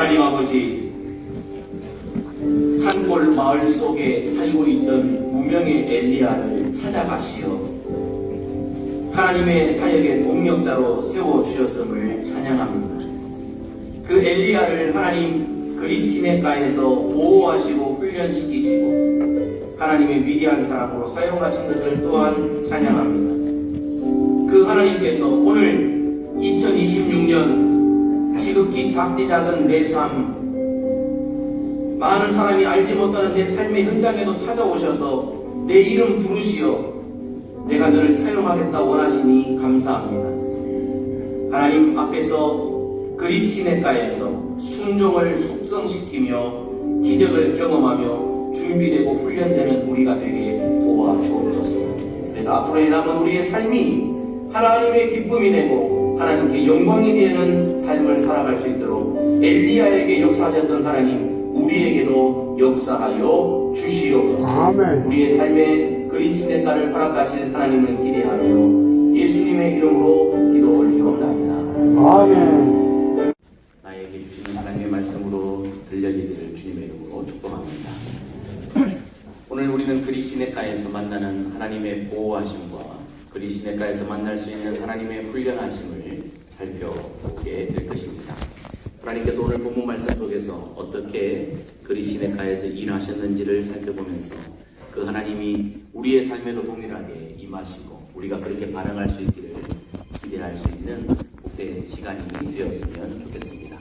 하나님 아버지, 산골 마을 속에 살고 있던 무명의 엘리야를 찾아가시어 하나님의 사역의 동력자로 세워주셨음을 찬양합니다. 그 엘리야를 하나님 그릿 시내가에서 보호하시고 훈련시키시고 하나님의 위대한 사람으로 사용하신 것을 또한 찬양합니다. 그 하나님께서 오늘 2026년 지극히 작디 작은 내 삶, 많은 사람이 알지 못하는 내 삶의 현장에도 찾아오셔서 내 이름 부르시어 내가 너를 사용하겠다 원하시니 감사합니다. 하나님 앞에서 그릿 시내가에서 순종을 숙성시키며 기적을 경험하며 준비되고 훈련되는 우리가 되게 도와주옵소서. 그래서 앞으로의 남은 우리의 삶이 하나님의 기쁨이 되고 하나님께 영광이 되는 삶을 살아갈 수 있도록 엘리야에게 역사하셨던 하나님, 우리에게도 역사하여 주시옵소서. 아멘. 우리의 삶에 그릿 시내가를 허락하실 하나님을 기대하며 예수님의 이름으로 기도 올리옵나이다. 아멘. 나에게 주시는 하나님의 말씀으로 들려지기를 주님의 이름으로 축복합니다. 오늘 우리는 그리시네가에서 만나는 하나님의 보호하심과 그리시네가에서 만날 수 있는 하나님의 훈련하심을 살펴보게 될 것입니다. 하나님께서 오늘 본문 말씀 속에서 어떻게 그리시네가에서 일하셨는지를 살펴보면서 그 하나님이 우리의 삶에도 동일하게 임하시고 우리가 그렇게 반응할 수 있기를 기대할 수 있는 복된 시간이 되었으면 좋겠습니다.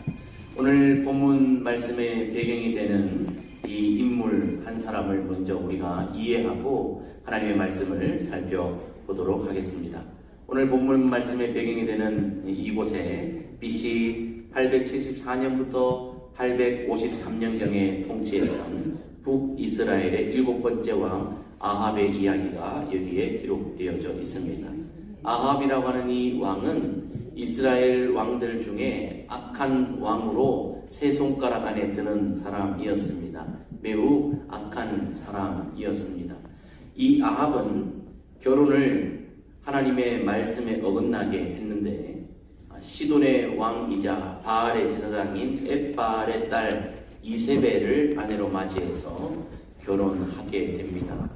오늘 본문 말씀의 배경이 되는 이 인물 한 사람을 먼저 우리가 이해하고 하나님의 말씀을 살펴보도록 하겠습니다. 오늘 본문 말씀의 배경이 되는 이곳에 BC 874년부터 853년경에 통치했던 북이스라엘의 7번째 왕 아합의 이야기가 여기에 기록되어져 있습니다. 아합이라고 하는 이 왕은 이스라엘 왕들 중에 악한 왕으로 세 손가락 안에 드는 사람이었습니다. 매우 악한 사람이었습니다. 이 아합은 결혼을 하나님의 말씀에 어긋나게 했는데 시돈의 왕이자 바알의 제사장인 엣바알의 딸 이세벨을 아내로 맞이해서 결혼하게 됩니다.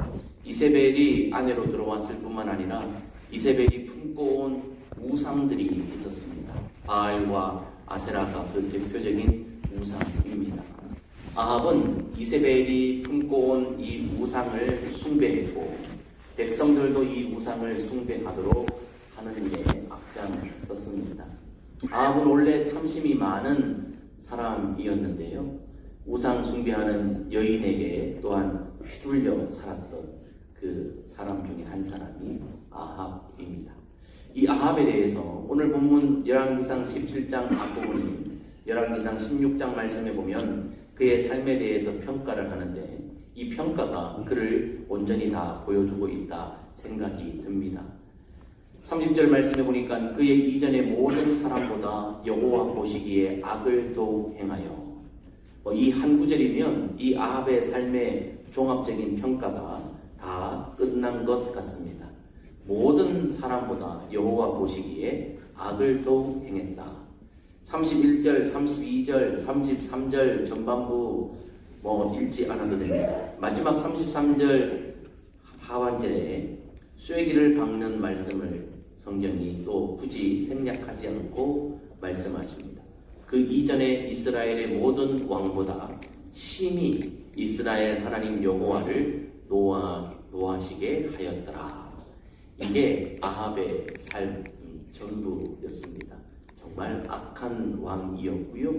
이세벨이 아내로 들어왔을 뿐만 아니라 이세벨이 품고 온 우상들이 있었습니다. 바알과 아세라가 그 대표적인 우상입니다. 아합은 이세벨이 품고 온 이 우상을 숭배했고 백성들도 이 우상을 숭배하도록 하는 일에 앞장섰습니다. 아합은 원래 탐심이 많은 사람이었는데요. 우상 숭배하는 여인에게 또한 휘둘려 살았던 그 사람 중에 한 사람이 아합입니다. 이 아합에 대해서 오늘 본문 열왕기상 17장 앞부분인 열왕기상 16장 말씀에 보면 그의 삶에 대해서 평가를 하는데 이 평가가 그를 온전히 다 보여주고 있다 생각이 듭니다. 30절 말씀에 보니까 그의 이전의 모든 사람보다 여호와 보시기에 악을 더욱 행하여 이 한 구절이면 이 아합의 삶의 종합적인 평가가 다 끝난 것 같습니다. 모든 사람보다 여호와 보시기에 악을 더욱 행했다. 31절, 32절, 33절 전반부 읽지 않아도 됩니다. 마지막 33절 하반절에 쐐기를 박는 말씀을 성경이 또 굳이 생략하지 않고 말씀하십니다. 그 이전에 이스라엘의 모든 왕보다 심히 이스라엘 하나님 여호와를 노하시게 하였더라. 이게 아합의 삶 전부였습니다. 정말 악한 왕이었고요.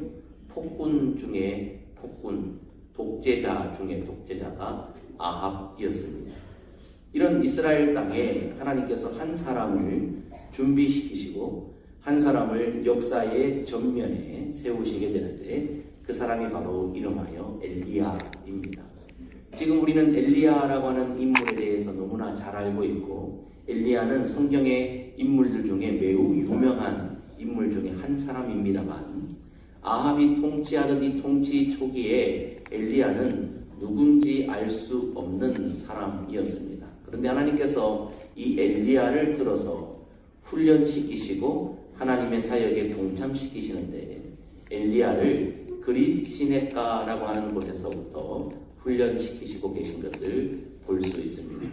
폭군 중에 폭군, 독재자 중에 독재자가 아합이었습니다. 이런 이스라엘 땅에 하나님께서 한 사람을 준비시키시고 한 사람을 역사의 전면에 세우시게 되는데 그 사람이 바로 이름하여 엘리야입니다. 지금 우리는 엘리야라고 하는 인물에 대해서 너무나 잘 알고 있고 엘리야는 성경의 인물들 중에 매우 유명한 인물 중에 한 사람입니다만 아합이 통치하던 이 통치 초기에 엘리야는 누군지 알 수 없는 사람이었습니다. 그런데 하나님께서 이 엘리야를 들어서 훈련시키시고 하나님의 사역에 동참시키시는데 엘리야를 그리시네가라고 하는 곳에서부터 훈련시키시고 계신 것을 볼 수 있습니다.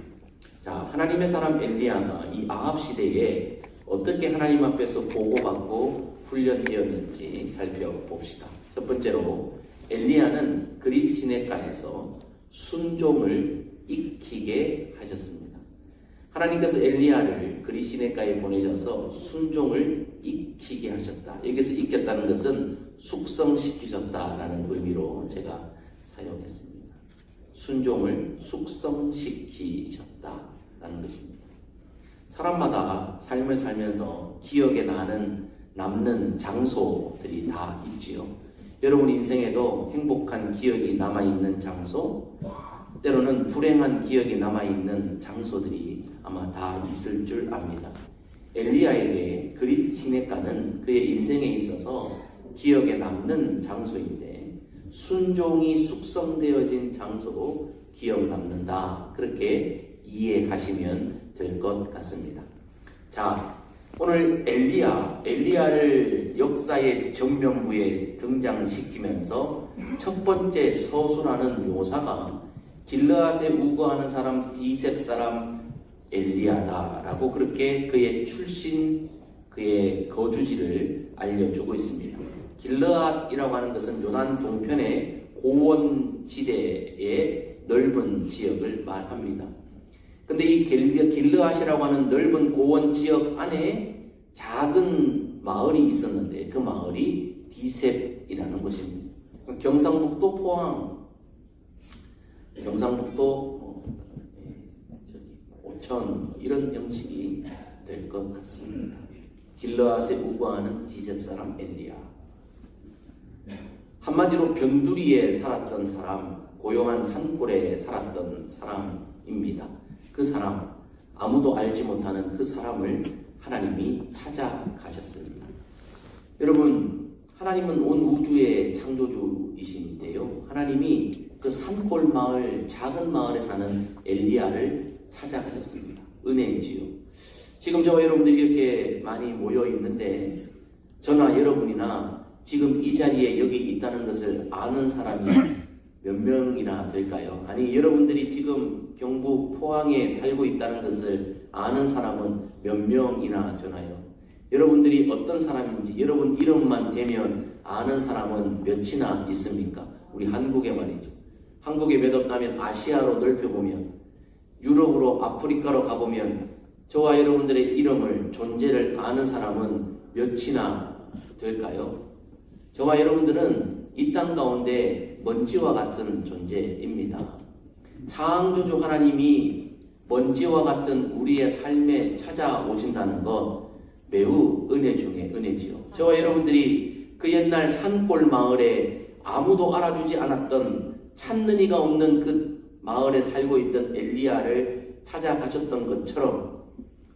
자, 하나님의 사람 엘리야가 이 아합 시대에 어떻게 하나님 앞에서 보고받고 훈련되었는지 살펴봅시다. 첫 번째로 엘리야는 그리시네가에서 순종을 익히게 하셨습니다. 하나님께서 엘리야를 그리시네가에 보내셔서 순종을 익히게 하셨다. 여기서 익혔다는 것은 숙성시키셨다라는 의미로 제가 사용했습니다. 순종을 숙성시키셨다라는 것입니다. 사람마다 삶을 살면서 기억에 남는 장소들이 다 있지요. 여러분 인생에도 행복한 기억이 남아있는 장소, 때로는 불행한 기억이 남아있는 장소들이 아마 다 있을 줄 압니다. 엘리야에게 그리시네가는 그의 인생에 있어서 기억에 남는 장소인데 순종이 숙성되어진 장소로 기억 남는다. 그렇게 이해하시면 될 것 같습니다. 자, 오늘 엘리야를 역사의 전면부에 등장시키면서 첫 번째 서술하는 묘사가 길르앗에 우거하는 사람 디셉 사람 엘리야다라고 그렇게 그의 출신, 그의 거주지를 알려주고 있습니다. 길르앗이라고 하는 것은 요단 동편의 고원지대의 넓은 지역을 말합니다. 근데 이 길르앗이라고 하는 넓은 고원 지역 안에 작은 마을이 있었는데 그 마을이 디셉이라는 곳입니다. 경상북도 포항, 경상북도 오천 이런 형식이 될 것 같습니다. 길르앗에 우거하는 디셉 사람 엘리야. 한마디로 변두리에 살았던 사람, 고요한 산골에 살았던 사람입니다. 그 사람, 아무도 알지 못하는 그 사람을 하나님이 찾아가셨습니다. 여러분, 하나님은 온 우주의 창조주이신데요. 하나님이 그 산골 마을, 작은 마을에 사는 엘리야를 찾아가셨습니다. 은혜이지요. 지금 저와 여러분들이 이렇게 많이 모여 있는데 저나 여러분이나 지금 이 자리에 여기 있다는 것을 아는 사람이 몇 명이나 될까요? 아니, 여러분들이 지금 경북 포항에 살고 있다는 것을 아는 사람은 몇 명이나 되나요? 여러분들이 어떤 사람인지 여러분 이름만 대면 아는 사람은 몇이나 있습니까? 우리 한국에 말이죠. 한국에 몇 없다면 아시아로 넓혀보면, 유럽으로, 아프리카로 가보면 저와 여러분들의 이름을, 존재를 아는 사람은 몇이나 될까요? 저와 여러분들은 이 땅 가운데 먼지와 같은 존재입니다. 창조주 하나님이 먼지와 같은 우리의 삶에 찾아오신다는 것 매우 은혜 중에 은혜지요. 저와 여러분들이 그 옛날 산골 마을에 아무도 알아주지 않았던, 찾는 이가 없는 그 마을에 살고 있던 엘리야를 찾아가셨던 것처럼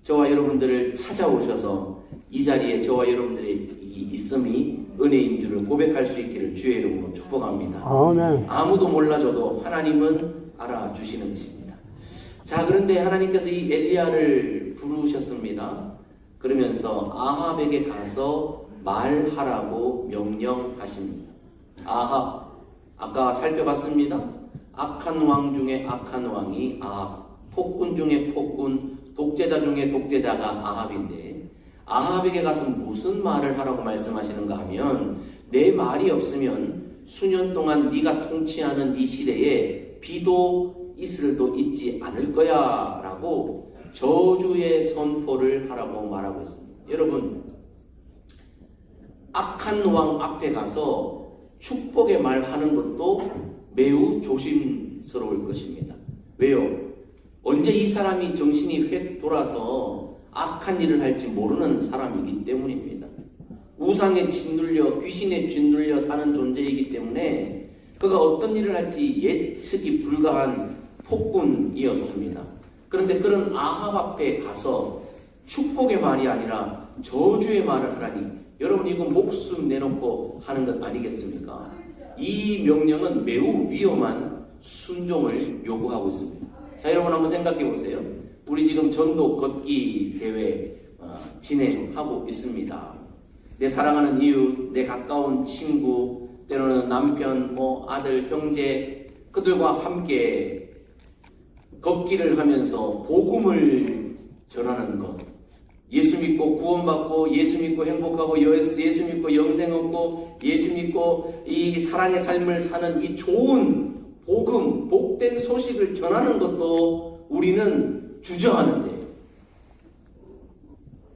저와 여러분들을 찾아오셔서 이 자리에 저와 여러분들의 이 있음이 은혜인 줄을 고백할 수 있기를 주의 이름으로 축복합니다. 아멘. 아무도 몰라줘도 하나님은 알아주시는 것입니다. 자, 그런데 하나님께서 이 엘리야를 부르셨습니다. 그러면서 아합에게 가서 말하라고 명령하십니다. 아합, 아까 살펴봤습니다. 악한 왕 중에 악한 왕이 아합, 폭군 중에 폭군, 독재자 중에 독재자가 아합인데, 아합에게 가서 무슨 말을 하라고 말씀하시는가 하면, 내 말이 없으면 수년 동안 네가 통치하는 네 시대에 비도 이슬도 있지 않을 거야 라고 저주의 선포를 하라고 말하고 있습니다. 여러분, 악한 왕 앞에 가서 축복의 말하는 것도 매우 조심스러울 것입니다. 왜요? 언제 이 사람이 정신이 획 돌아서 악한 일을 할지 모르는 사람이기 때문입니다. 우상에 짓눌려, 귀신에 짓눌려 사는 존재이기 때문에 그가 어떤 일을 할지 예측이 불가한 폭군이었습니다. 그런데 그런 아합 앞에 가서 축복의 말이 아니라 저주의 말을 하라니, 여러분 이거 목숨 내놓고 하는 것 아니겠습니까? 이 명령은 매우 위험한 순종을 요구하고 있습니다. 자, 여러분 한번 생각해 보세요. 우리 지금 전도 걷기 대회 진행하고 있습니다. 내 사랑하는 이웃, 내 가까운 친구, 때로는 남편, 아들, 형제, 그들과 함께 걷기를 하면서 복음을 전하는 것, 예수 믿고 구원받고, 예수 믿고 행복하고, 예수 믿고 영생 얻고, 예수 믿고 이 사랑의 삶을 사는 이 좋은 복음, 복된 소식을 전하는 것도 우리는 주저하는데,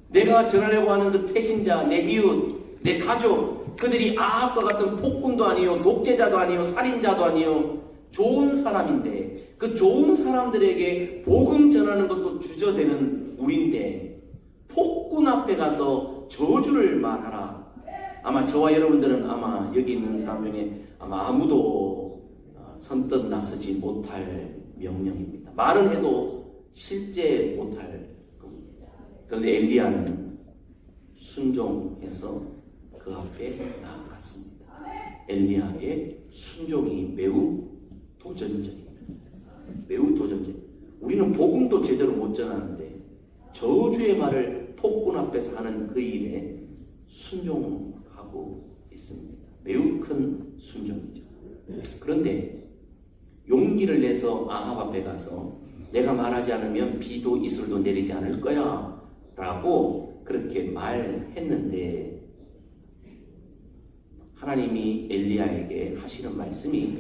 내가 전하려고 하는 그 태신자, 내 이웃, 내 가족, 그들이 아합과 같은 폭군도 아니요, 독재자도 아니요, 살인자도 아니요, 좋은 사람인데 그 좋은 사람들에게 복음 전하는 것도 주저되는 우리인데 폭군 앞에 가서 저주를 말하라. 아마 저와 여러분들은 아마 여기 있는 사람 중에 아마 아무도 선뜻 나서지 못할 명령입니다. 말은 해도 실제 못할 겁니다. 그런데 엘리야는 순종해서 그 앞에 나아갔습니다. 엘리야의 순종이 매우 도전적입니다. 매우 도전적. 우리는 복음도 제대로 못 전하는데 저주의 말을 폭군 앞에서 하는 그 일에 순종하고 있습니다. 매우 큰 순종이죠. 그런데 용기를 내서 아합 앞에 가서 내가 말하지 않으면 비도 이슬도 내리지 않을 거야 라고 그렇게 말했는데, 하나님이 엘리야에게 하시는 말씀이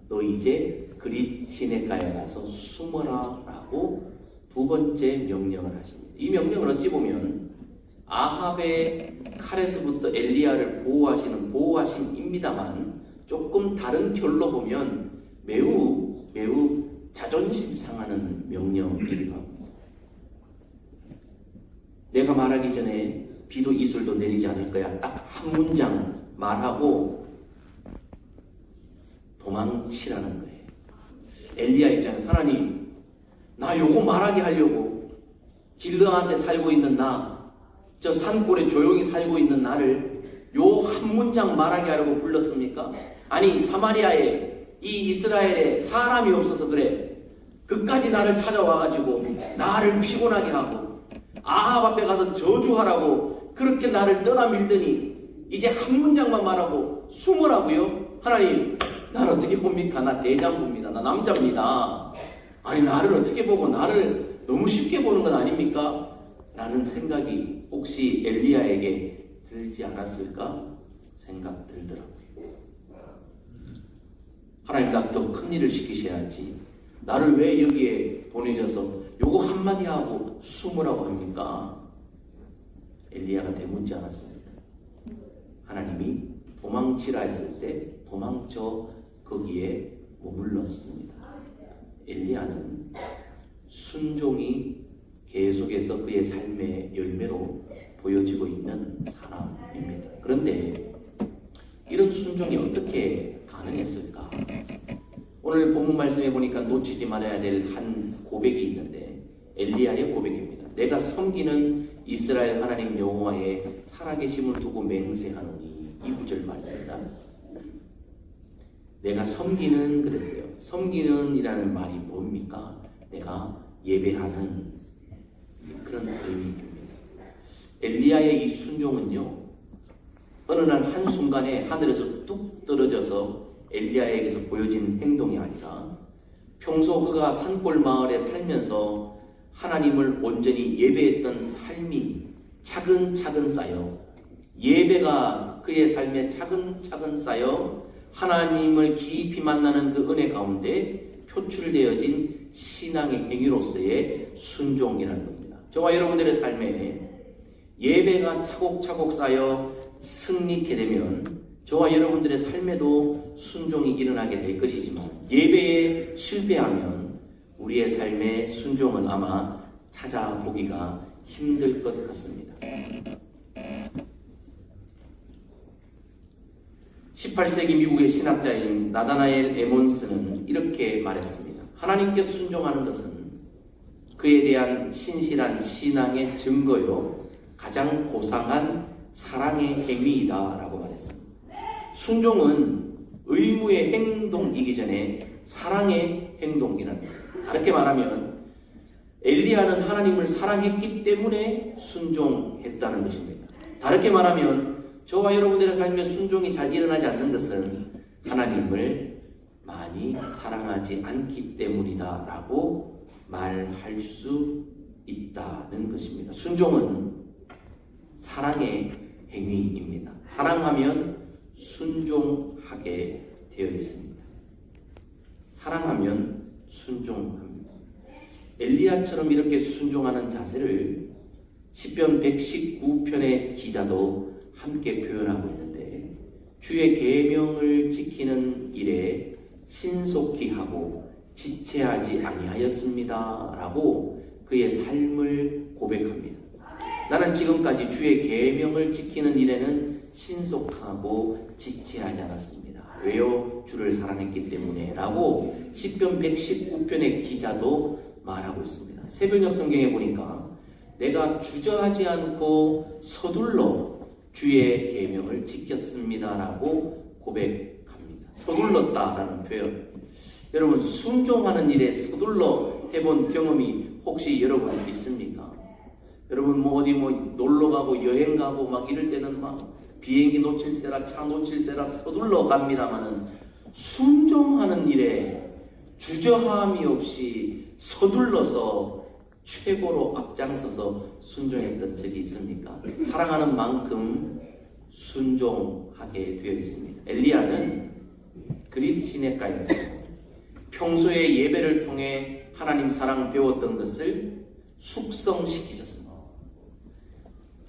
너 이제 그릿 시냇가에 가서 숨어라 라고 두 번째 명령을 하십니다. 이 명령을 어찌 보면 아합의 칼에서부터 엘리야를 보호하시는 보호하심입니다만, 조금 다른 결로 보면 매우 자존심 상하는 명령이기도 합니다. 내가 말하기 전에 비도 이슬도 내리지 않을 거야, 딱 한 문장 말하고 도망치라는 거예요. 엘리야 입장에서 하나님, 나 요거 말하게 하려고 길르앗에 살고 있는 나, 저 산골에 조용히 살고 있는 나를 요 한 문장 말하게 하려고 불렀습니까? 아니 사마리아에 이 이스라엘에 사람이 없어서 그래. 그까지 나를 찾아와가지고 나를 피곤하게 하고 아합 앞에 가서 저주하라고 그렇게 나를 떠나밀더니 이제 한 문장만 말하고 숨으라고요? 하나님, 나를 어떻게 봅니까? 나 대장부입니다. 나 남자입니다. 아니 나를 어떻게 보고 나를 너무 쉽게 보는 건 아닙니까? 라는 생각이 혹시 엘리야에게 들지 않았을까 생각 들더라고요. 하나님, 나 더 큰 일을 시키셔야지. 나를 왜 여기에 보내셔서 요거 한마디 하고 숨으라고 합니까? 엘리야가 대문지 않았습니다. 하나님이 도망치라 했을 때 도망쳐 거기에 머물렀습니다. 엘리야는 순종이 계속해서 그의 삶의 열매로 보여지고 있는 사람입니다. 그런데 이런 순종이 어떻게 가능했을까? 오늘 본문 말씀에 보니까 놓치지 말아야 될 한 고백이 있는데, 엘리야의 고백입니다. 내가 섬기는 이스라엘 하나님 여호와의 살아계심을 두고 맹세하노니, 이 구절 말입니다. 내가 섬기는 그랬어요. 섬기는 이라는 말이 뭡니까? 내가 예배하는 그런 의미입니다. 엘리야의 이 순종은요, 어느 날 한순간에 하늘에서 뚝 떨어져서 엘리야에게서 보여진 행동이 아니라 평소 그가 산골 마을에 살면서 하나님을 온전히 예배했던 삶이 차근차근 쌓여, 예배가 그의 삶에 차근차근 쌓여 하나님을 깊이 만나는 그 은혜 가운데 표출되어진 신앙의 행위로서의 순종이라는 겁니다. 저와 여러분들의 삶에 예배가 차곡차곡 쌓여 승리케 되면 저와 여러분들의 삶에도 순종이 일어나게 될 것이지만, 예배에 실패하면 우리의 삶의 순종은 아마 찾아보기가 힘들 것 같습니다. 18세기 미국의 신학자인 나다나엘 에몬스는 이렇게 말했습니다. 하나님께 순종하는 것은 그에 대한 신실한 신앙의 증거요 가장 고상한 사랑의 행위이다 라고 말했습니다. 순종은 의무의 행동이기 전에 사랑의 행동이라는 거예요. 다르게 말하면 엘리야는 하나님을 사랑했기 때문에 순종했다는 것입니다. 다르게 말하면 저와 여러분들의 삶에 순종이 잘 일어나지 않는 것은 하나님을 많이 사랑하지 않기 때문이다 라고 말할 수 있다는 것입니다. 순종은 사랑의 행위입니다. 사랑하면 순종하게 되어 있습니다. 사랑하면 순종합니다. 엘리야처럼 이렇게 순종하는 자세를 시편 119편의 기자도 함께 표현하고 있는데, 주의 계명을 지키는 일에 신속히 하고 지체하지 아니하였습니다 라고 그의 삶을 고백합니다. 나는 지금까지 주의 계명을 지키는 일에는 신속하고 지체하지 않았습니다. 왜요? 주를 사랑했기 때문에 라고 시편 119편의 기자도 말하고 있습니다. 새벽녘 성경에 보니까 내가 주저하지 않고 서둘러 주의 계명을 지켰습니다 라고 고백합니다. 서둘렀다라는 표현. 여러분, 순종하는 일에 서둘러 해본 경험이 혹시 여러분 있습니까? 여러분 어디 놀러 가고 여행 가고 막 이럴 때는 막 비행기 놓칠세라 차 놓칠세라 서둘러 갑니다만은, 순종하는 일에 주저함이 없이 서둘러서 최고로 앞장서서 순종했던 적이 있습니까? 사랑하는 만큼 순종하게 되어 있습니다. 엘리야는 그리스 시내가에서 평소에 예배를 통해 하나님 사랑 배웠던 것을 숙성시키셨습니다.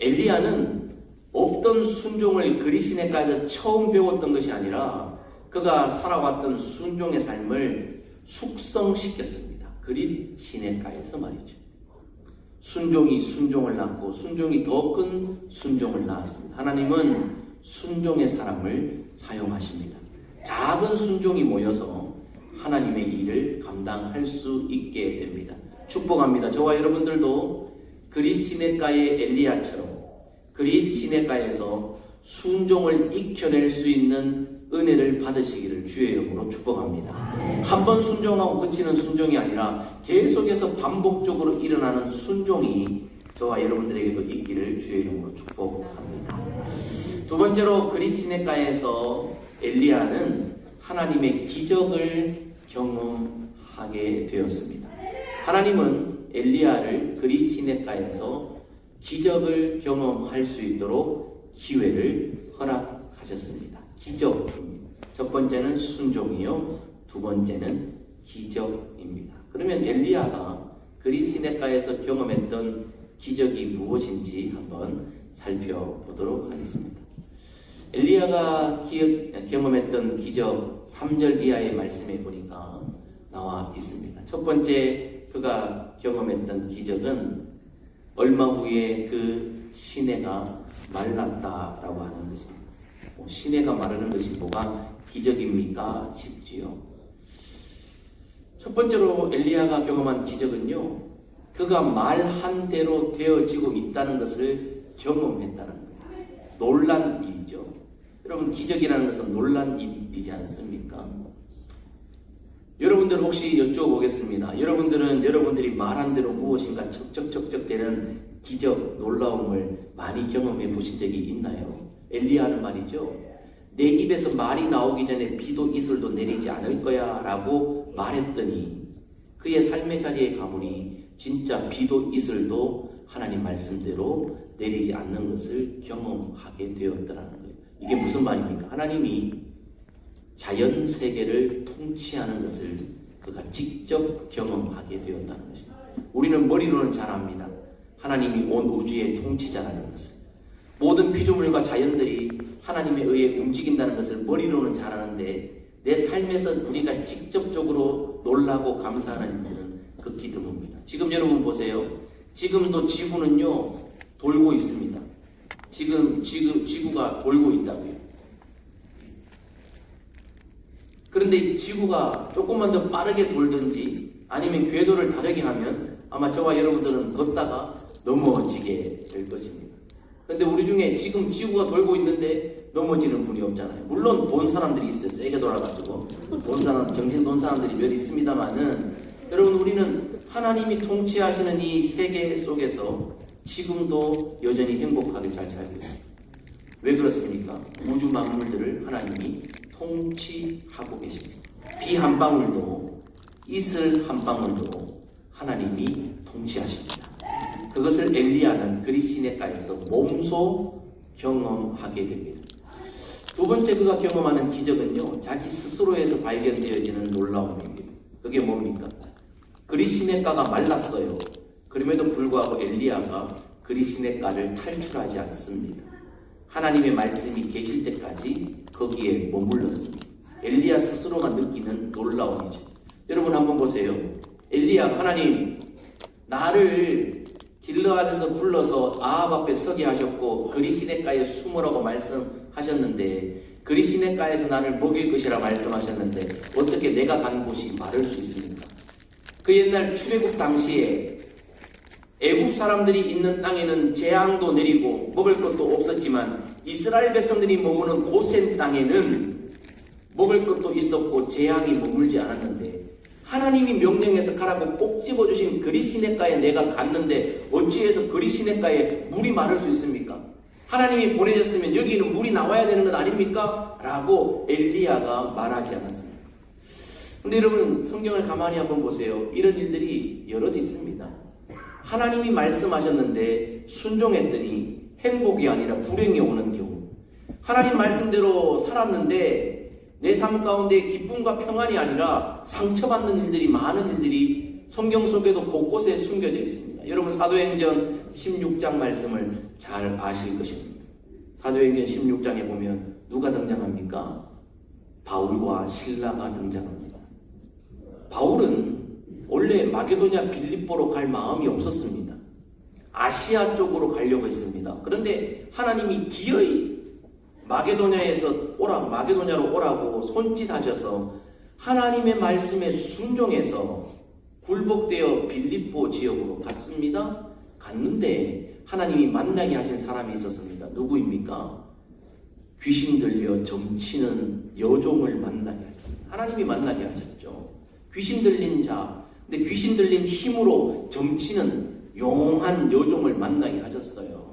엘리야는 없던 순종을 그리스 시내가에서 처음 배웠던 것이 아니라 그가 살아왔던 순종의 삶을 숙성시켰습니다. 그리스 시내가에서 말이죠. 순종이 순종을 낳고 순종이 더 큰 순종을 낳았습니다. 하나님은 순종의 사람을 사용하십니다. 작은 순종이 모여서 하나님의 일을 감당할 수 있게 됩니다. 축복합니다. 저와 여러분들도 그리스 시내가의 엘리야처럼 그리스 시내가에서 순종을 익혀낼 수 있는 은혜를 받으시기를 주의 이름으로 축복합니다. 한 번 순종하고 그치는 순종이 아니라 계속해서 반복적으로 일어나는 순종이 저와 여러분들에게도 있기를 주의 이름으로 축복합니다. 두 번째로 그리스 시내가에서 엘리야는 하나님의 기적을 경험하게 되었습니다. 하나님은 엘리야를 그리스 시내가에서 기적을 경험할 수 있도록 기회를 허락하셨습니다. 기적입니다. 첫 번째는 순종이요, 두 번째는 기적입니다. 그러면 엘리야가 그리스 시내가에서 경험했던 기적이 무엇인지 한번 살펴보도록 하겠습니다. 엘리야가 경험했던 기적 3절 이하의 말씀에 보니까 나와 있습니다. 첫 번째 그가 경험했던 기적은 얼마 후에 그 시내가 말랐다라고 하는 것입니다. 시내가 마르는 것이 뭐가 기적입니까 싶지요. 첫 번째로 엘리야가 경험한 기적은요, 그가 말한 대로 되어지고 있다는 것을 경험했다는 거예요. 놀란 일이죠. 여러분, 기적이라는 것은 놀란 일이지 않습니까? 여러분들 혹시 여쭤보겠습니다. 여러분들은 여러분들이 말한 대로 무엇인가 척척척척 되는 기적, 놀라움을 많이 경험해 보신 적이 있나요? 엘리야는 말이죠, 내 입에서 말이 나오기 전에 비도 이슬도 내리지 않을 거야 라고 말했더니 그의 삶의 자리에 가보니 진짜 비도 이슬도 하나님 말씀대로 내리지 않는 것을 경험하게 되었더라는 거예요. 이게 무슨 말입니까? 하나님이 자연 세계를 통치하는 것을 그가 직접 경험하게 되었다는 것입니다. 우리는 머리로는 잘 압니다. 하나님이 온 우주의 통치자라는 것을. 모든 피조물과 자연들이 하나님에 의해 움직인다는 것을 머리로는 잘 아는데 내 삶에서 우리가 직접적으로 놀라고 감사하는 일은 극히 드뭅니다. 지금 여러분 보세요. 지금도 지구는요 돌고 있습니다. 지금 지구가 돌고 있다고요. 그런데 이 지구가 조금만 더 빠르게 돌든지 아니면 궤도를 다르게 하면 아마 저와 여러분들은 걷다가 넘어지게 될 것입니다. 그런데 우리 중에 지금 지구가 돌고 있는데 넘어지는 분이 없잖아요. 물론 돈 사람들이 있어요. 세게 돌아가지고 정신 돈 사람들이 몇 있습니다만은, 여러분, 우리는 하나님이 통치하시는 이 세계 속에서 지금도 여전히 행복하게 잘 살고 있습니다. 왜 그렇습니까? 우주 만물들을 하나님이 통치하고 계십니다. 비 한 방울도 이슬 한 방울도 하나님이 통치하십니다. 그것을 엘리야는 그리스 시내가에서 몸소 경험하게 됩니다. 두 번째 그가 경험하는 기적은요, 자기 스스로에서 발견되어지는 놀라움입니다. 그게 뭡니까? 그리스 시내가가 말랐어요. 그럼에도 불구하고 엘리야가 그리스 시내가를 탈출하지 않습니다. 하나님의 말씀이 계실 때까지 거기에 머물렀습니다. 엘리야 스스로가 느끼는 놀라움이죠. 여러분 한번 보세요. 엘리야, 하나님 나를 길르앗에서 불러서 아합 앞에 서게 하셨고 그리스 시내가에 숨으라고 말씀하셨는데, 그리스 시내가에서 나를 먹일 것이라 말씀하셨는데 어떻게 내가 간 곳이 마를 수 있습니까? 그 옛날 출애굽 당시에 애굽 사람들이 있는 땅에는 재앙도 내리고 먹을 것도 없었지만 이스라엘 백성들이 머무는 고센 땅에는 먹을 것도 있었고 재앙이 머물지 않았는데, 하나님이 명령해서 가라고 꼭 집어주신 그리스 시내가에 내가 갔는데 어찌해서 그리스 시내가에 물이 마를 수 있습니까? 하나님이 보내셨으면 여기는 물이 나와야 되는 것 아닙니까? 라고 엘리야가 말하지 않았습니다. 근데 여러분 성경을 가만히 한번 보세요. 이런 일들이 여럿 있습니다. 하나님이 말씀하셨는데 순종했더니 행복이 아니라 불행이 오는 경우, 하나님 말씀대로 살았는데 내 삶 가운데 기쁨과 평안이 아니라 상처받는 일들이, 많은 일들이 성경 속에도 곳곳에 숨겨져 있습니다. 여러분 사도행전 16장 말씀을 잘 아실 것입니다. 사도행전 16장에 보면 누가 등장합니까? 바울과 실라가 등장합니다. 바울은 원래 마게도냐 빌립보로 갈 마음이 없었습니다. 아시아 쪽으로 가려고 했습니다. 그런데 하나님이 기어이 마게도냐로 오라고 손짓하셔서 하나님의 말씀에 순종해서 굴복되어 빌립보 지역으로 갔습니다. 갔는데 하나님이 만나게 하신 사람이 있었습니다. 누구입니까? 귀신 들려 점치는 여종을 만나게 하셨습니다. 하나님이 만나게 하셨죠. 귀신 들린 자, 근데 귀신 들린 힘으로 점치는 용한 여종을 만나게 하셨어요.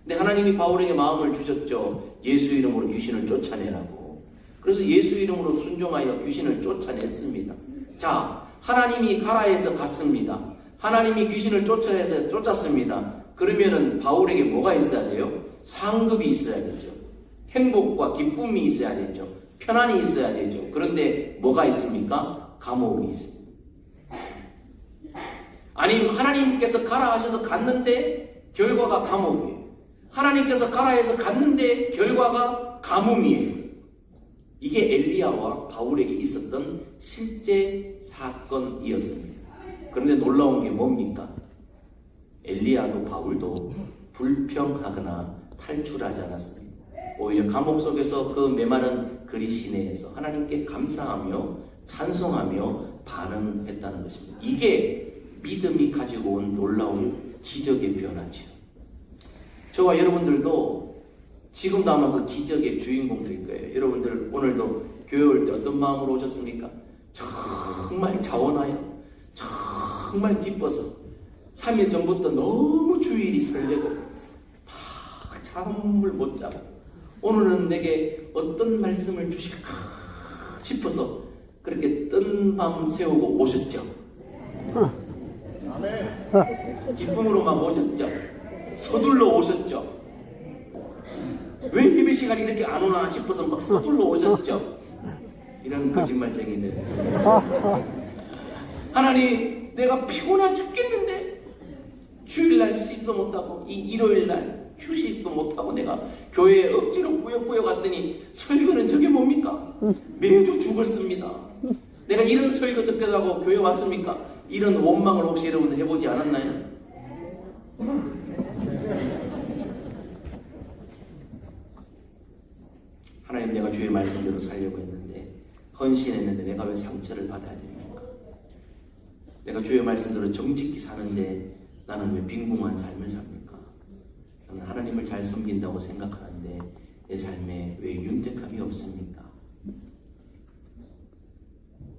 근데 하나님이 바울에게 마음을 주셨죠. 예수 이름으로 귀신을 쫓아내라고. 그래서 예수 이름으로 순종하여 귀신을 쫓아냈습니다. 자, 하나님이 가라 해서 갔습니다. 하나님이 귀신을 쫓아내서 쫓았습니다. 그러면은 바울에게 뭐가 있어야 돼요? 상급이 있어야 되죠. 행복과 기쁨이 있어야 되죠. 편안이 있어야 되죠. 그런데 뭐가 있습니까? 감옥이 있습니다. 아니, 하나님께서 가라 하셔서 갔는데 결과가 감옥이에요. 하나님께서 가라 해서 갔는데 결과가 가뭄이에요. 이게 엘리야와 바울에게 있었던 실제 사건이었습니다. 그런데 놀라운 게 뭡니까? 엘리야도 바울도 불평하거나 탈출하지 않았습니다. 오히려 감옥 속에서 그 메마른 그리 시내에서 하나님께 감사하며 찬송하며 반응했다는 것입니다. 이게 믿음이 가지고 온 놀라운 기적의 변화죠. 저와 여러분들도 지금도 아마 그 기적의 주인공들일 거예요. 여러분들 오늘도 교회 올 때 어떤 마음으로 오셨습니까? 정말 자원하여, 정말 기뻐서 3일 전부터 너무 주일이 설레고 잠을 못 자고 오늘은 내게 어떤 말씀을 주실까 싶어서 그렇게 뜬 밤 새우고 오셨죠. 기쁨으로만 오셨죠. 서둘러 오셨죠. 왜 예배 시간이 이렇게 안 오나 싶어서 막 서둘러 오셨죠. 이런 거짓말쟁이들. 하나님, 내가 피곤해 죽겠는데 주일날 쉬지도 못하고 이 일요일날 휴식도 못하고 내가 교회에 억지로 꾸역꾸역 왔더니 설교는 저게 뭡니까? 매주 죽을 씁니다. 내가 이런 설교 듣게 하고 교회 왔습니까? 이런 원망을 혹시 여러분들 해보지 않았나요? 하나님, 내가 주의 말씀대로 살려고 했는데 헌신했는데 내가 왜 상처를 받아야 됩니까? 내가 주의 말씀대로 정직히 사는데 나는 왜 빈궁한 삶을 삽니까? 나는 하나님을 잘 섬긴다고 생각하는데 내 삶에 왜 윤택함이 없습니까?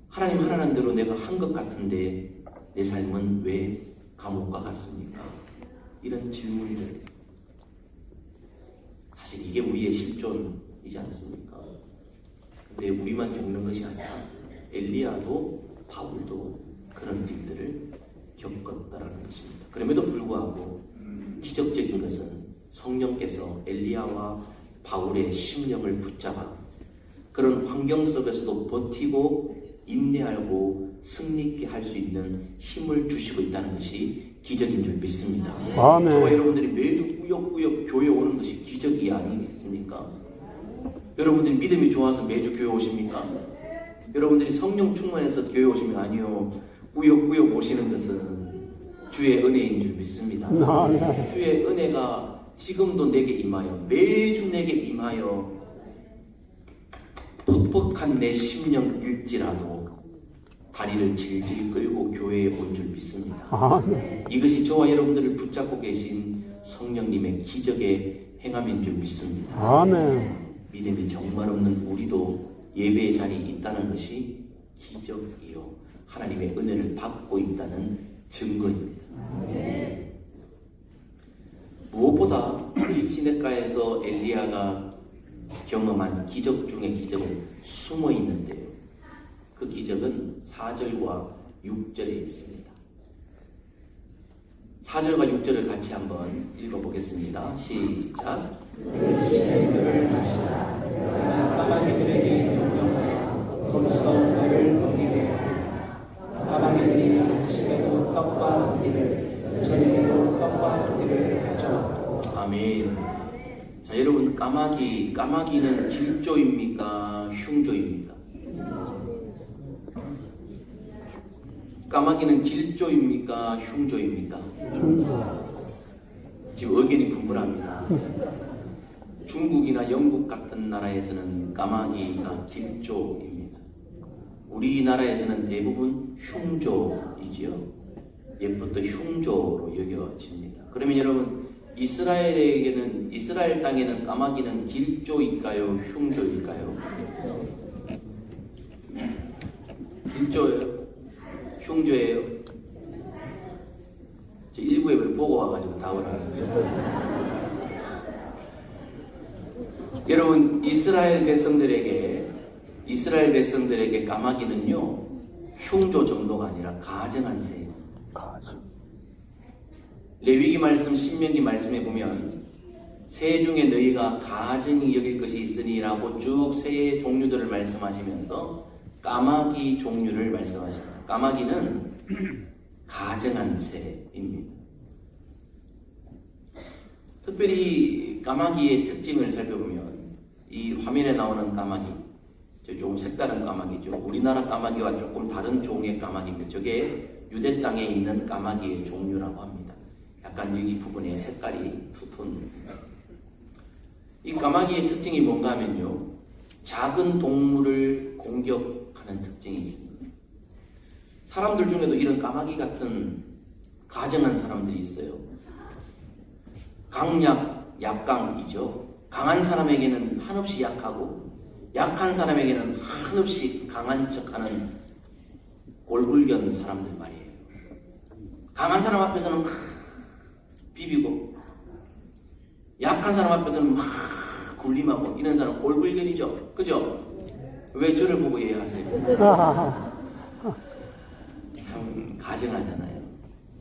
하나님 하라는 대로 내가 한 것 같은데 내 삶은 왜 감옥과 같습니까? 이런 질문들. 사실 이게 우리의 실존이지 않습니까? 근데 우리만 겪는 것이 아니라 엘리야도 바울도 그런 일들을 겪었다라는 것입니다. 그럼에도 불구하고 기적적인 것은 성령께서 엘리야와 바울의 심령을 붙잡아 그런 환경 속에서도 버티고 인내하고 승리있게 할 수 있는 힘을 주시고 있다는 것이 기적인 줄 믿습니다. 아멘. 저와 여러분들이 매주 꾸역꾸역 교회 오는 것이 기적이 아니겠습니까? 여러분들이 믿음이 좋아서 매주 교회 오십니까? 여러분들이 성령 충만해서 교회 오시면 아니요. 꾸역꾸역 오시는 것은 주의 은혜인 줄 믿습니다. 주의 은혜가 지금도 내게 임하여 매주 내게 임하여 퍽퍽한 내 심령일지라도 다리를 질질 끌고 교회에 온 줄 믿습니다. 이것이 저와 여러분들을 붙잡고 계신 성령님의 기적의 행함인 줄 믿습니다. 아멘. 믿음이 정말 없는 우리도 예배의 자리에 있다는 것이 기적이요 하나님의 은혜를 받고 있다는 증거입니다. 무엇보다 이 시냇가에서 엘리야가 경험한 기적 중의 기적은 숨어 있는데요. 그 기적은 4절과 6절에 있습니다. 4절과 6절을 같이 한번 읽어보겠습니다. 시작. 그를 하시라. 까마귀들에게 명령하여 거기서 너를 먹이게 하라. 까마귀들이 아침에도 떡과 고기를 저녁에도 떡과 고기를 가져왔고. 아멘. 자, 여러분, 까마귀는 길조입니까? 흉조입니까? 까마귀는 길조입니까? 흉조입니까? 지금 의견이 분분합니다. 중국이나 영국 같은 나라에서는 까마귀가 길조입니다. 우리나라에서는 대부분 흉조이지요. 옛부터 흉조로 여겨집니다. 그러면 여러분, 이스라엘 땅에는 까마귀는 길조일까요? 흉조일까요? 길조예요? 흉조예요? 저 일부에 보고 와가지고 답을 하는데요. 여러분, 이스라엘 백성들에게 까마귀는요, 흉조 정도가 아니라 가증한 새예요. 레위기 말씀, 신명기 말씀에 보면 새 중에 너희가 가증히 여길 것이 있으니라고 쭉 새의 종류들을 말씀하시면서 까마귀 종류를 말씀하십니다. 까마귀는 가증한 새입니다. 특별히 까마귀의 특징을 살펴보면 이 화면에 나오는 까마귀, 조금 색다른 까마귀죠. 우리나라 까마귀와 조금 다른 종의 까마귀입니다. 저게 유대 땅에 있는 까마귀의 종류라고 합니다. 약간 여기 부분에 색깔이 투톤. 이 까마귀의 특징이 뭔가 하면요, 작은 동물을 공격하는 특징이 있습니다. 사람들 중에도 이런 까마귀 같은 가증한 사람들이 있어요. 강약, 약강이죠. 강한 사람에게는 한없이 약하고 약한 사람에게는 한없이 강한 척하는 골불견 사람들 말이에요. 강한 사람 앞에서는 막 비비고 약한 사람 앞에서는 막 굴림하고 이런 사람 골불견이죠. 그죠? 왜 저를 보고 이해하세요? 참 가증하잖아요.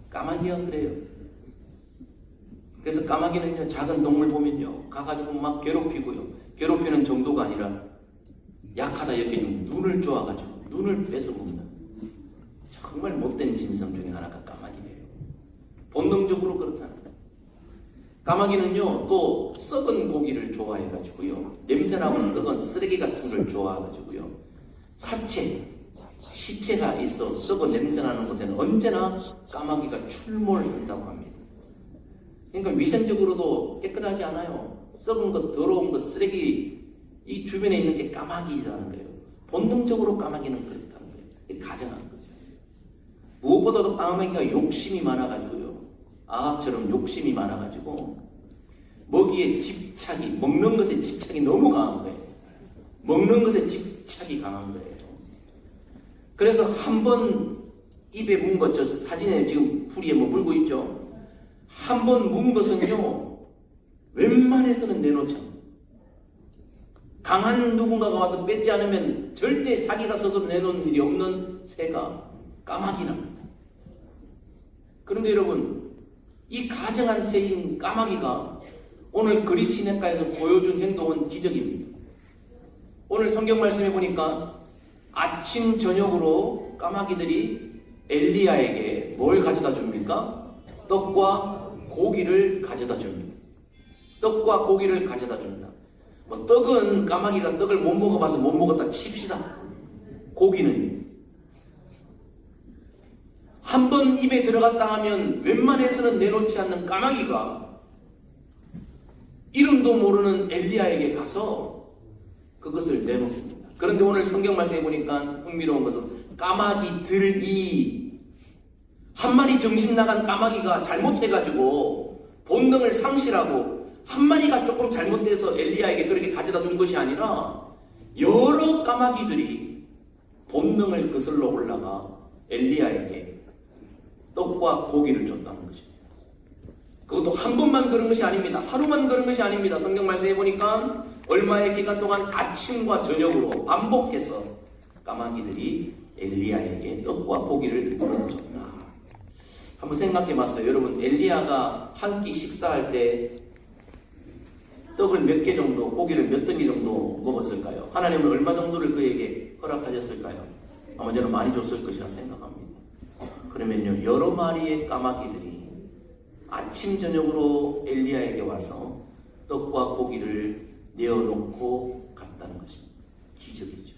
까마귀가 그래요. 그래서 까마귀는요, 작은 동물 보면요, 가가지고 막 괴롭히고요. 괴롭히는 정도가 아니라 약하다 여기는 눈을 쪼아가지고 눈을 뺏어 먹는 정말 못된 짐승 중에 하나가 까마귀예요. 본능적으로 그렇다는 거예요. 까마귀는요, 또 썩은 고기를 좋아해가지고요, 냄새나고 썩은 쓰레기 같은 걸 좋아해가지고요, 시체가 있어 썩은 냄새나는 곳에는 언제나 까마귀가 출몰한다고 합니다. 그러니까 위생적으로도 깨끗하지 않아요. 썩은 것, 더러운 것, 쓰레기 이 주변에 있는 게 까마귀라는 거예요. 본능적으로 까마귀는 그렇다는 거예요. 가정한 거죠. 무엇보다도 까마귀가 욕심이 많아가지고요, 아합처럼 욕심이 많아가지고 먹이에 집착이, 먹는 것에 집착이 너무 강한 거예요. 먹는 것에 집착이 강한 거예요. 그래서 한 번 입에 문 것, 저 사진에 지금 풀이에 뭐 물고 있죠. 한 번 문 것은요, 웬만해서는 내놓죠. 강한 누군가가 와서 뺏지 않으면 절대 자기가 스스로 내놓는 일이 없는 새가 까마귀랍니다. 그런데 여러분, 이 가증한 새인 까마귀가 오늘 그리 시냇가에서 보여준 행동은 기적입니다. 오늘 성경 말씀에 보니까 아침 저녁으로 까마귀들이 엘리야에게 뭘 가져다 줍니까? 떡과 고기를 가져다 줍니다. 떡과 고기를 가져다 줍니다. 뭐 떡은 까마귀가 떡을 못 먹어봐서 못 먹었다 칩시다. 고기는 한 번 입에 들어갔다 하면 웬만해서는 내놓지 않는 까마귀가 이름도 모르는 엘리야에게 가서 그것을 내놓습니다. 그런데 오늘 성경 말씀에 보니까 흥미로운 것은 까마귀들이, 한 마리 정신 나간 까마귀가 잘못해가지고 본능을 상실하고 한 마리가 조금 잘못돼서 엘리야에게 그렇게 가져다 준 것이 아니라 여러 까마귀들이 본능을 거슬러 올라가 엘리야에게 떡과 고기를 줬다는 것입니다. 그것도 한 번만 그런 것이 아닙니다. 하루만 그런 것이 아닙니다. 성경 말씀해 보니까 얼마의 기간 동안 아침과 저녁으로 반복해서 까마귀들이 엘리야에게 떡과 고기를 물어줬다. 한번 생각해 봤어요. 여러분, 엘리야가 한 끼 식사할 때 떡을 몇 개 정도, 고기를 몇 덩이 정도 먹었을까요? 하나님은 얼마 정도를 그에게 허락하셨을까요? 아마 저는 많이 줬을 것이라 생각합니다. 그러면요, 여러 마리의 까마귀들이 아침 저녁으로 엘리야에게 와서 떡과 고기를 내어놓고 갔다는 것입니다. 기적이죠.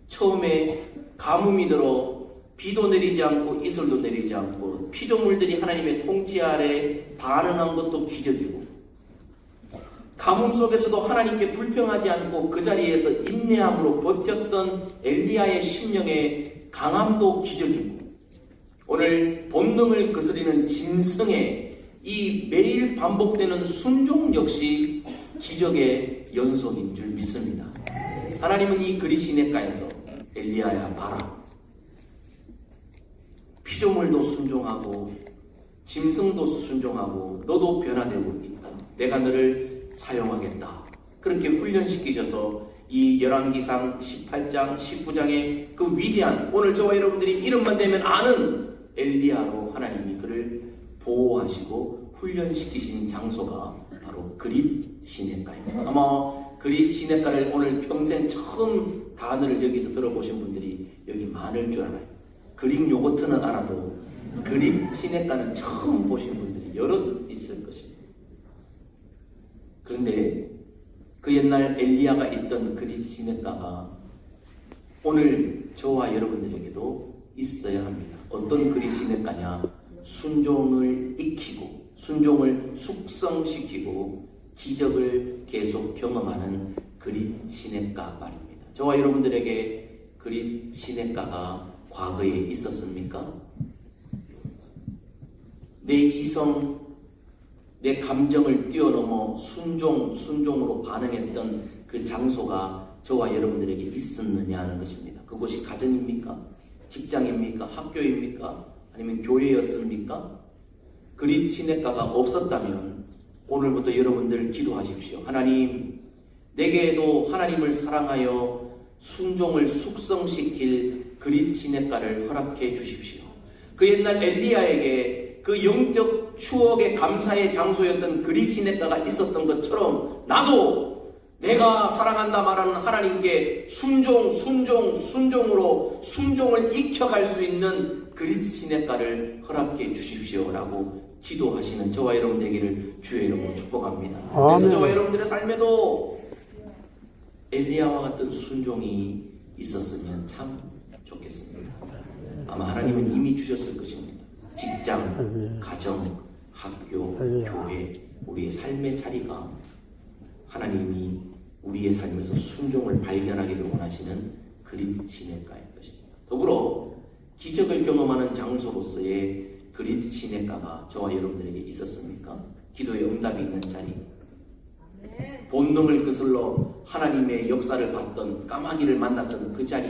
처음에 가뭄이 들어 비도 내리지 않고 이슬도 내리지 않고 피조물들이 하나님의 통치 아래 반응한 것도 기적이고, 가뭄 속에서도 하나님께 불평하지 않고 그 자리에서 인내함으로 버텼던 엘리야의 심령의 강함도 기적이고, 오늘 본능을 거스리는 짐승의 이 매일 반복되는 순종 역시 기적의 연속인 줄 믿습니다. 하나님은 이 그리시네가에서 엘리야야 봐라, 피조물도 순종하고 짐승도 순종하고 너도 변화되고 있다. 내가 너를 사용하겠다. 그렇게 훈련시키셔서 이 열왕기상 18장 19장의 그 위대한, 오늘 저와 여러분들이 이름만 대면 아는 엘리야로 하나님이 그를 보호하시고 훈련시키신 장소가 바로 그릿 시내가입니다. 아마 그릿 시내가를 오늘 평생 처음 단어를 여기서 들어보신 분들이 여기 많을 줄 알아요. 그릭 요거트는 알아도 그릿 시내가는 처음 보신 분들이 여럿 있을 것입니다. 그런데 그 옛날 엘리야가 있던 그릿 시내가가 오늘 저와 여러분들에게도 있어야 합니다. 어떤 그릿 시내가냐? 순종을 익히고 순종을 숙성시키고 기적을 계속 경험하는 그릿 시내가 말입니다. 저와 여러분들에게 그릿 시내가가 과거에 있었습니까? 내 이성, 내 감정을 뛰어넘어 순종으로 반응했던 그 장소가 저와 여러분들에게 있었느냐 하는 것입니다. 그곳이 가정입니까? 직장입니까? 학교입니까? 아니면 교회였습니까? 그릿 시내가가 없었다면 오늘부터 여러분들 기도하십시오. 하나님, 내게도 하나님을 사랑하여 순종을 숙성시킬 그릿 시내가를 허락해 주십시오. 그 옛날 엘리야에게 그 영적 추억의 감사의 장소였던 그릿 시내가가 있었던 것처럼 나도 내가 사랑한다 말하는 하나님께 순종으로 순종을 익혀갈 수 있는 그릿 시내가를 허락해 주십시오라고 기도하시는 저와 여러분 되기를 주의 이름으로 축복합니다. 그래서 저와 여러분들의 삶에도 엘리야와 같은 순종이 있었으면 참 좋겠습니다. 아마 하나님은 이미 주셨을 것입니다. 직장, 가정, 학교, 교회, 우리의 삶의 자리가 하나님이 우리의 삶에서 순종을 발견하기를 원하시는 그릿 시내가일 것입니다. 더불어 기적을 경험하는 장소로서의 그릿 시내가가 저와 여러분들에게 있었습니까? 기도의 응답이 있는 자리, 본능을 거슬러 하나님의 역사를 봤던, 까마귀를 만났던 그 자리,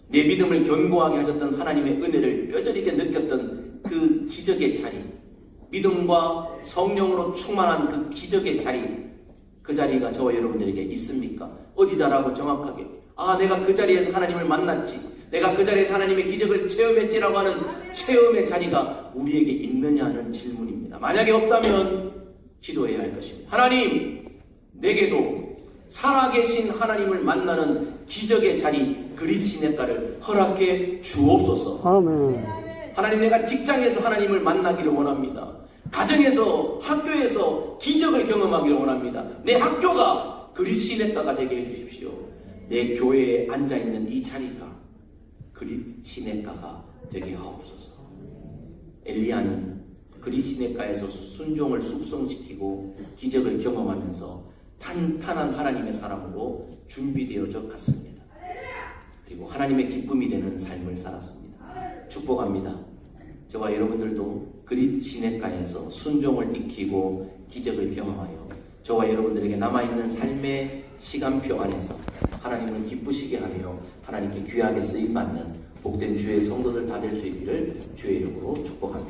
내 믿음을 견고하게 하셨던 하나님의 은혜를 뼈저리게 느꼈던 그 기적의 자리, 믿음과 성령으로 충만한 그 기적의 자리, 그 자리가 저와 여러분들에게 있습니까? 어디다라고 정확하게, 내가 그 자리에서 하나님을 만났지, 내가 그 자리에서 하나님의 기적을 체험했지라고 하는 체험의 자리가 우리에게 있느냐는 질문입니다. 만약에 없다면 기도해야 할 것입니다. 하나님, 내게도 살아계신 하나님을 만나는 기적의 자리, 그릿 시내가를 허락해 주옵소서. 아멘. 하나님, 내가 직장에서 하나님을 만나기를 원합니다. 가정에서, 학교에서 기적을 경험하기를 원합니다. 내 학교가 그릿 시내가가 되게 해주십시오. 내 교회에 앉아있는 이 자리가 그릿 시내가가 되게 하옵소서. 엘리야는 그릿 시내가에서 순종을 숙성시키고 기적을 경험하면서 탄탄한 하나님의 사람으로 준비되어져 갔습니다. 그리고 하나님의 기쁨이 되는 삶을 살았습니다. 축복합니다. 저와 여러분들도 그릿 시내가에서 순종을 익히고 기적을 경험하여 저와 여러분들에게 남아있는 삶의 시간표 안에서 하나님을 기쁘시게 하며 하나님께 귀하게 쓰임받는 복된 주의 성도들 다 될 수 있기를 주의 이름으로 축복합니다.